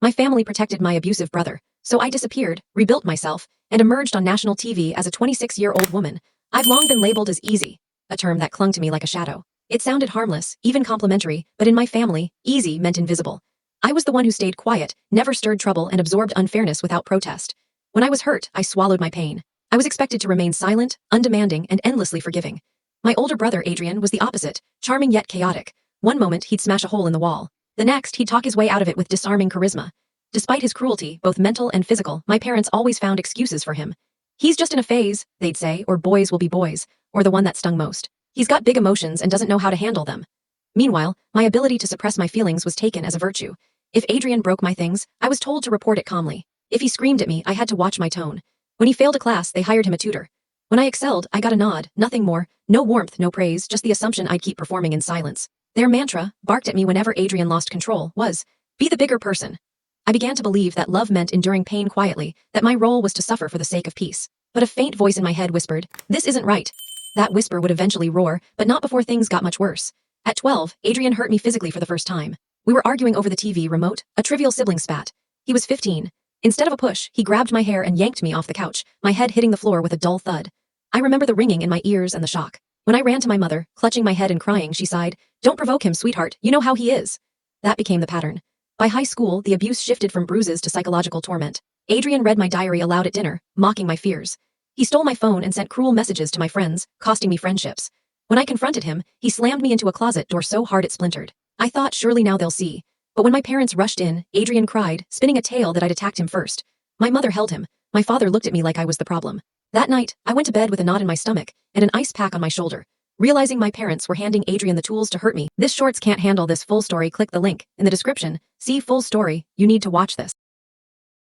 My family protected my abusive brother, so I disappeared, rebuilt myself, and emerged on national TV as a 26-year-old woman. I've long been labeled as easy, a term that clung to me like a shadow. It sounded harmless, even complimentary, but in my family, easy meant invisible. I was the one who stayed quiet, never stirred trouble, and absorbed unfairness without protest. When I was hurt, I swallowed my pain. I was expected to remain silent, undemanding, and endlessly forgiving. My older brother, Adrian, was the opposite, charming yet chaotic. One moment, he'd smash a hole in the wall. The next, he'd talk his way out of it with disarming charisma. Despite his cruelty, both mental and physical, my parents always found excuses for him. He's just in a phase, they'd say, or boys will be boys, or the one that stung most. He's got big emotions and doesn't know how to handle them. Meanwhile, my ability to suppress my feelings was taken as a virtue. If Adrian broke my things, I was told to report it calmly. If he screamed at me, I had to watch my tone. When he failed a class, they hired him a tutor. When I excelled, I got a nod, nothing more, no warmth, no praise, just the assumption I'd keep performing in silence. Their mantra, barked at me whenever Adrian lost control, was, be the bigger person. I began to believe that love meant enduring pain quietly, that my role was to suffer for the sake of peace. But a faint voice in my head whispered, this isn't right. That whisper would eventually roar, but not before things got much worse. At 12, Adrian hurt me physically for the first time. We were arguing over the TV remote, a trivial sibling spat. He was 15. Instead of a push, he grabbed my hair and yanked me off the couch, my head hitting the floor with a dull thud. I remember the ringing in my ears and the shock. When I ran to my mother, clutching my head and crying, she sighed, don't provoke him, sweetheart, you know how he is. That became the pattern. By high school, the abuse shifted from bruises to psychological torment. Adrian read my diary aloud at dinner, mocking my fears. He stole my phone and sent cruel messages to my friends, costing me friendships. When I confronted him, he slammed me into a closet door so hard it splintered. I thought surely now they'll see. But when my parents rushed in, Adrian cried, spinning a tale that I'd attacked him first. My mother held him. My father looked at me like I was the problem. That night, I went to bed with a knot in my stomach and an ice pack on my shoulder. Realizing my parents were handing Adrian the tools to hurt me. This shorts can't handle this full story. Click the link in the description. See full story. You need to watch this.